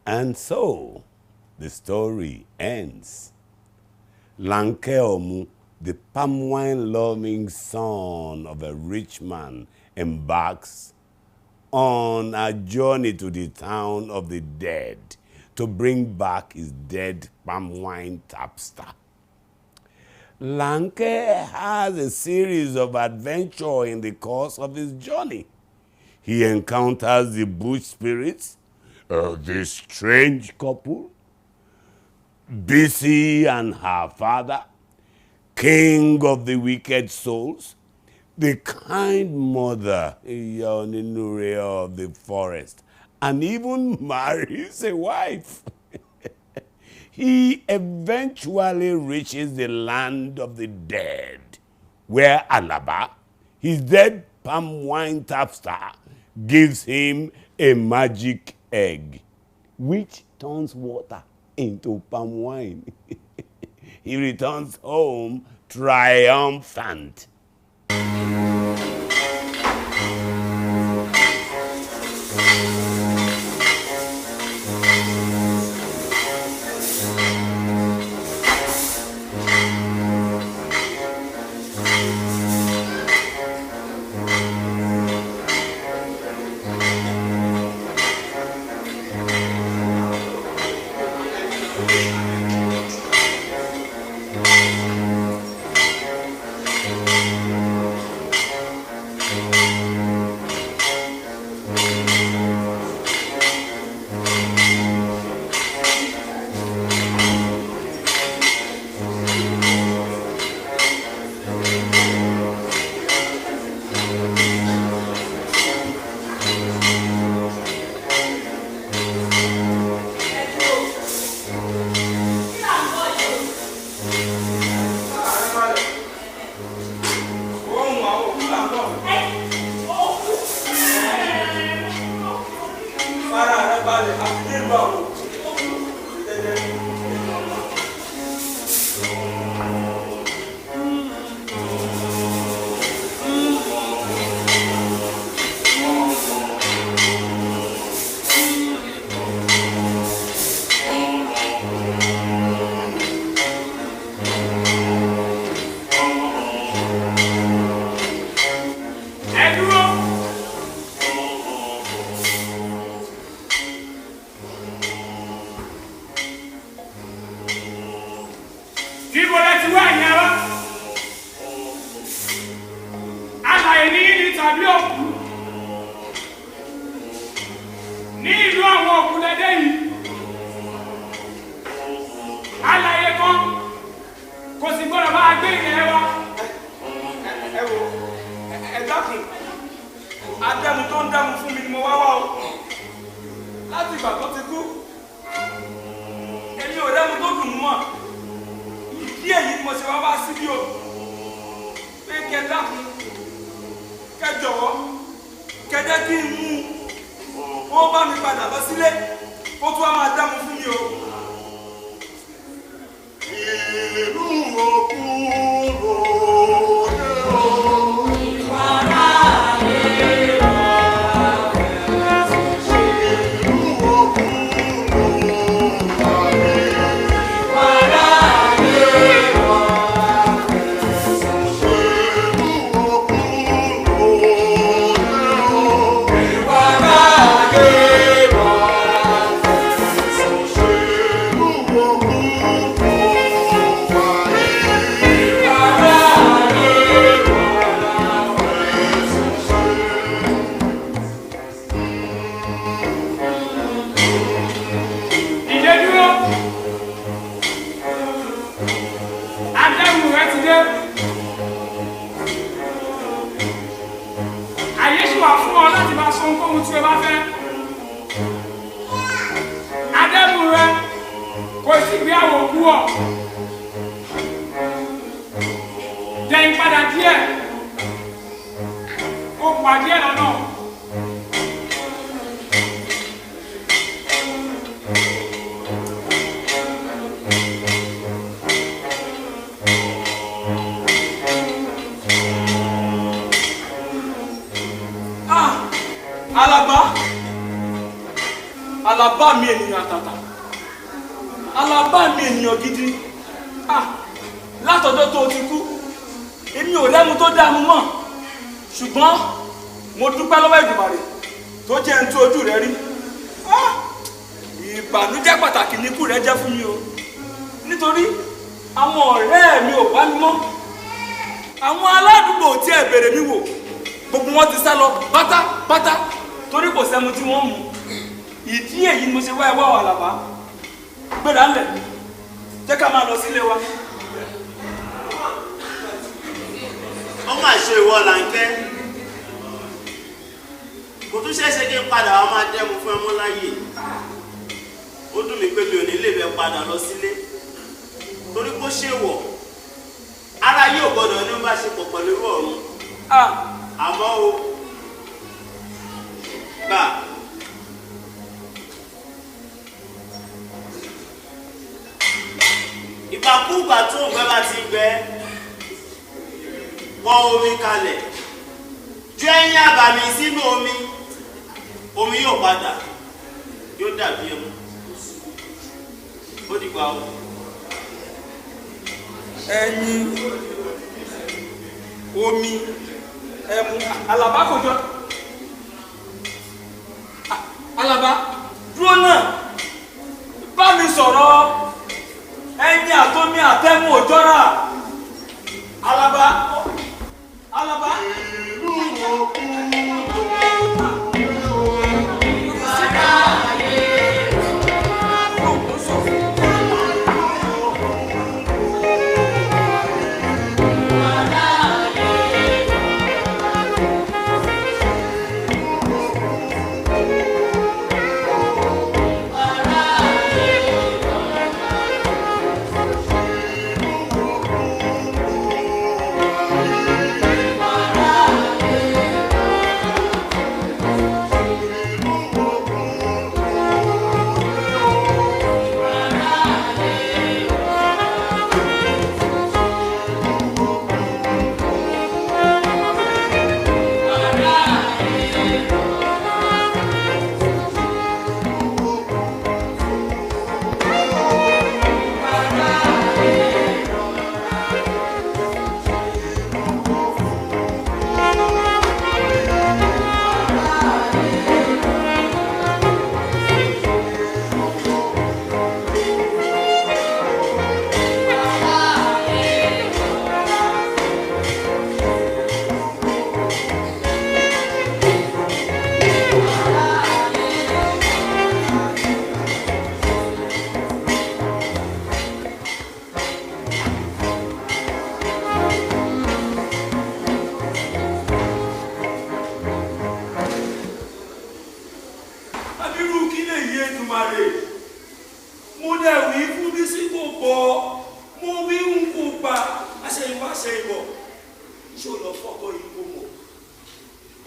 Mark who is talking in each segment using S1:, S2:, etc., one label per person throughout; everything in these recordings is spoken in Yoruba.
S1: And so, the story ends. Lanke Omu, the palmwine-loving son of a rich man, embarks on a journey to the town of the dead to bring back his dead palmwine tapster. Lanke has a series of adventures in the course of his journey. He encounters the bush spirits, this strange couple, Bisi and her father, king of the wicked souls, the kind mother Yaoninure of the forest, and even marries a wife. He eventually reaches the land of the dead, where Alaba, his dead palmwine tapster, gives him a magic egg, which turns water into palm wine. He returns home triumphant.
S2: Alaba mi ènìyàn àtàtà. Alaba mi ènìyàn gidi. Látọjọ́ tó ti kú. Èmi ò lẹ́mu tó dá mu mọ́. Ṣùgbọ́n mo dúpẹ́ lọ́wọ́ Èdùmàrè tó jẹ́ ń tú ojú rẹ rí. Ìbànújẹ́ pàtàkì ni ikú rẹ jẹ́ fún mi o. Nítorí àwọn ọ̀rẹ́ mi ò wá mi mọ́. Àwọn aládùúgbò tí ẹ bèrè mi wò. Gbogbo wọn ti sá lọ pátápátá torí kò sẹ́mu tí wọ́n mú. Ìdí èyí ni mo ṣe wá ẹwà Àlàbá. Gbéra ńlẹ̀. Jẹ́ ká máa lọ sílé wa.
S3: Ó máa ṣe ìwọ Láńkẹ́. Kò tún ṣẹ̀ṣẹ̀ kí n padà wá máa dẹ́mu fún ẹmú láyè. Ó dùn mí pé mi ò ní lè bẹ padà lọ sílé. Torí kó ṣe wọ̀. Ara yóò gbọdọ̀ ní ó bá ṣe pọ̀ pẹ̀lú ọ̀run. Àmọ́ o. Gbà. Ìgbàkúgbà tó ń gbẹ bá ti gbẹ. Wọ́n omi kalẹ̀. Ju ẹyin àbàmì sínú omi. Omi yóò padà. Yóò dàbí ẹmu. Ó dìgbà o.
S2: Ẹyin, omi, ẹmu, Àlàbá kò jọ. Àlàbá, dúró náà. Bá mi sọ̀rọ̀. Ẹyin àtomi àtẹmu ò jọra. Àlàbá. Àlàbá.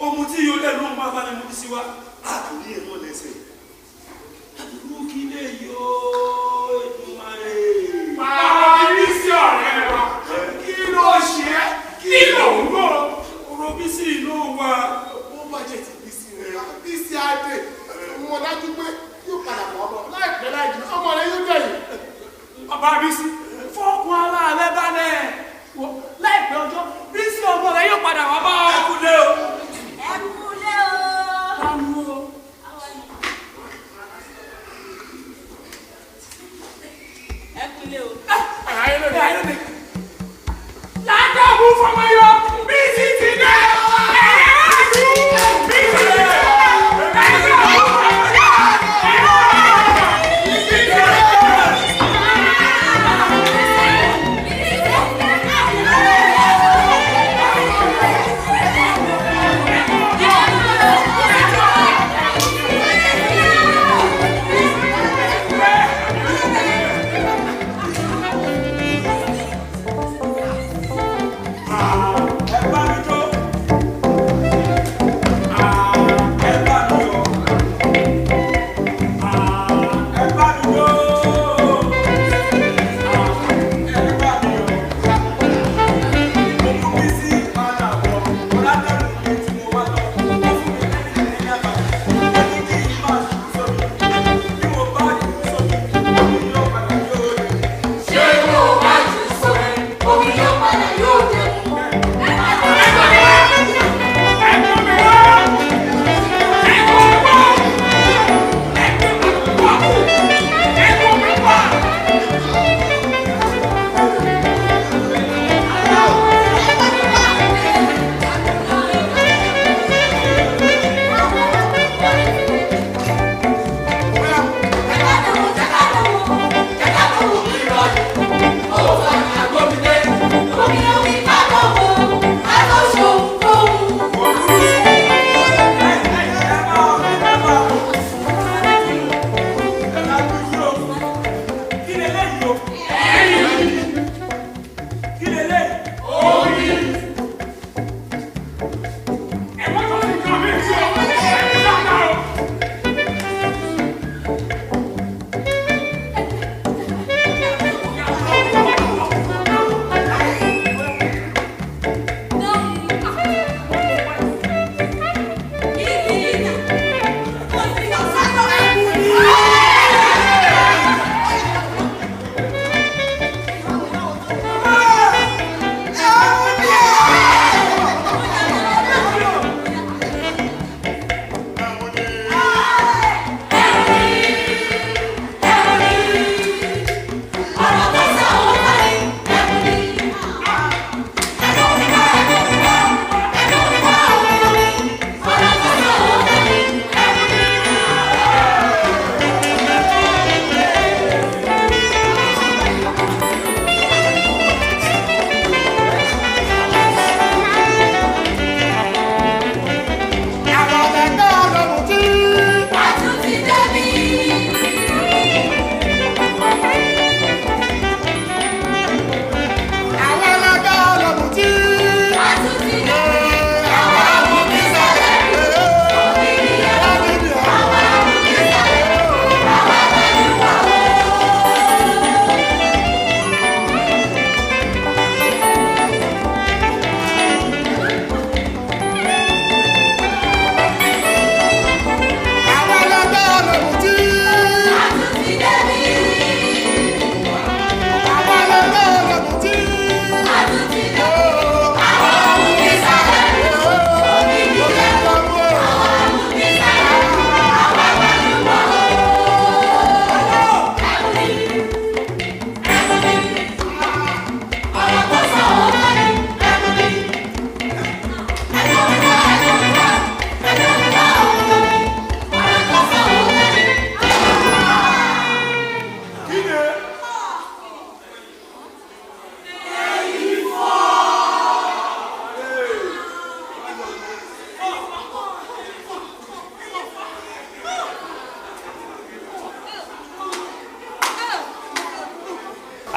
S2: Omuti yóò dẹ̀ lóun máa bá ní mú sí wa. Àtòrí ẹ̀ náà lẹ́sẹ̀. Àbúrò kí lè yọ Èdùmàrè.
S4: Máa bí sí ọ̀rẹ́ wa. Kí ló ṣe é? Kí ló ń gbọ́?
S2: Ọ̀rọ̀ bí sí inú wa.
S4: Ó bàjẹ́ ti bí sí rẹ̀. Bí sí adé. Mo dájú pé yóò padà bọ̀ ọ́ láìpẹ́ láì jù. Ọmọ rẹ̀ yóò dẹ̀yìn.
S2: Bàbá bí sí. Fọ́ọ̀kùn aláàlẹ́ bá lẹ̀. Láìpẹ́ ọjọ́ bí sí ọmọ rẹ̀ yóò padà wá bá ọkùnrin o.
S4: Látọ̀bù fọmọyọ bí sí ti dé.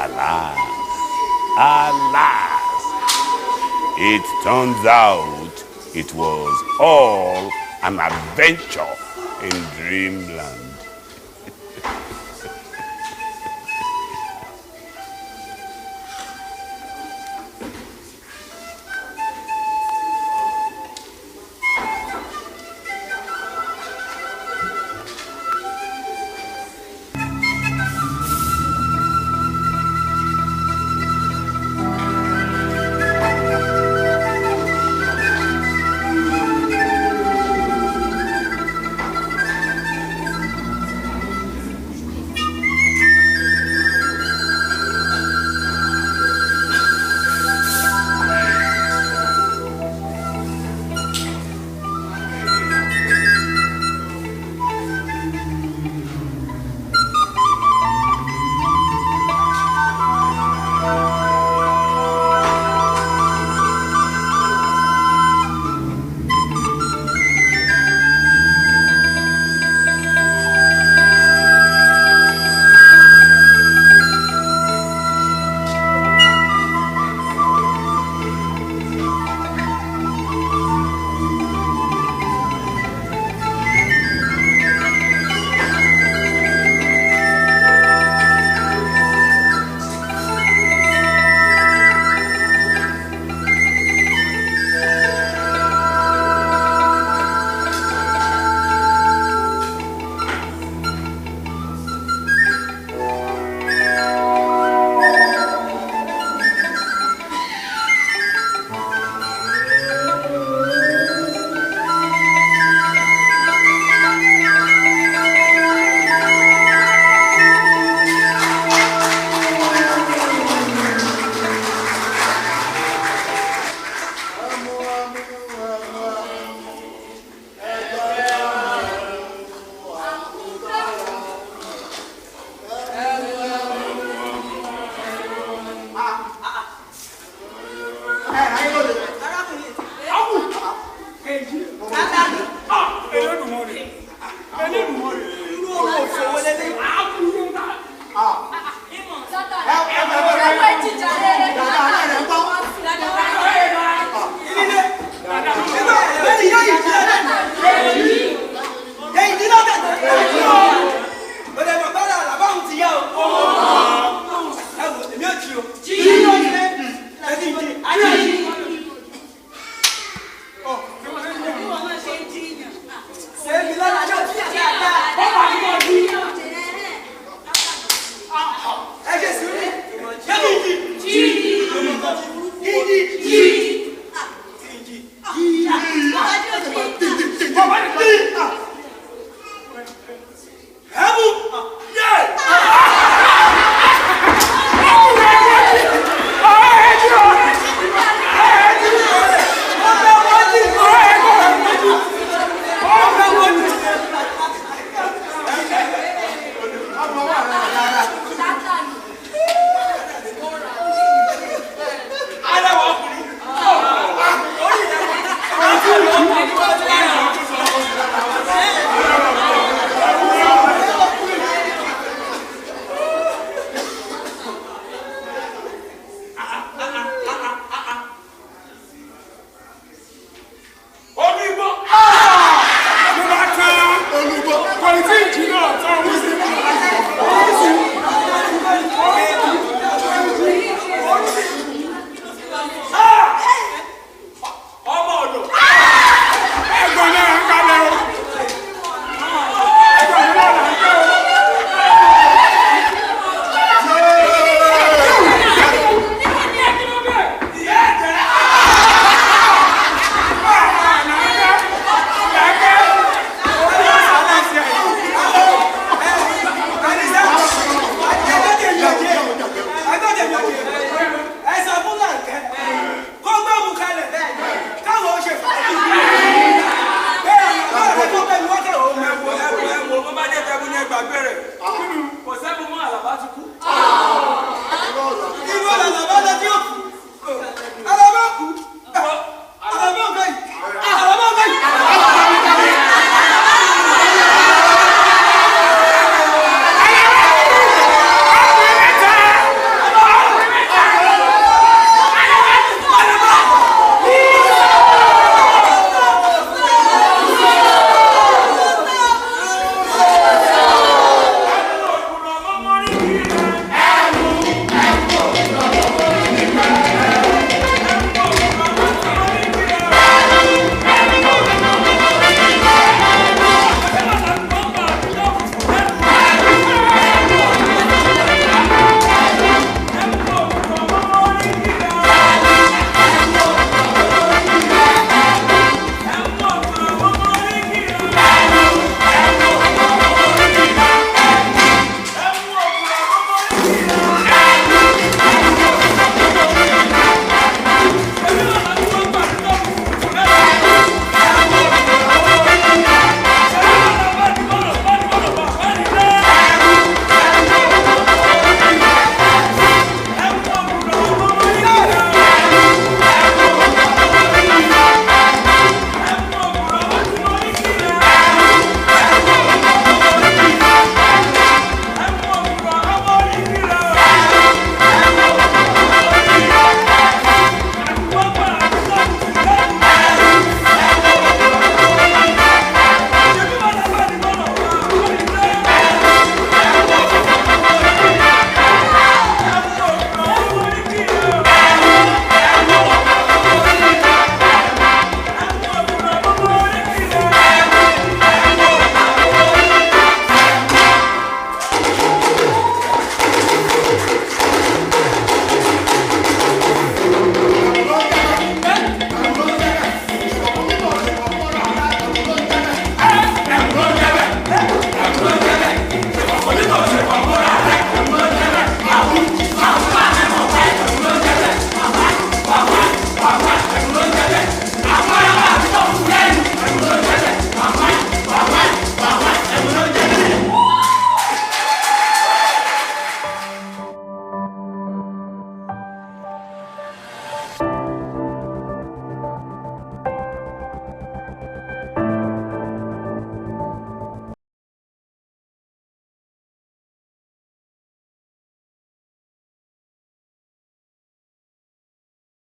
S1: Alas, alas, it turns out it was all an adventure in dreamland.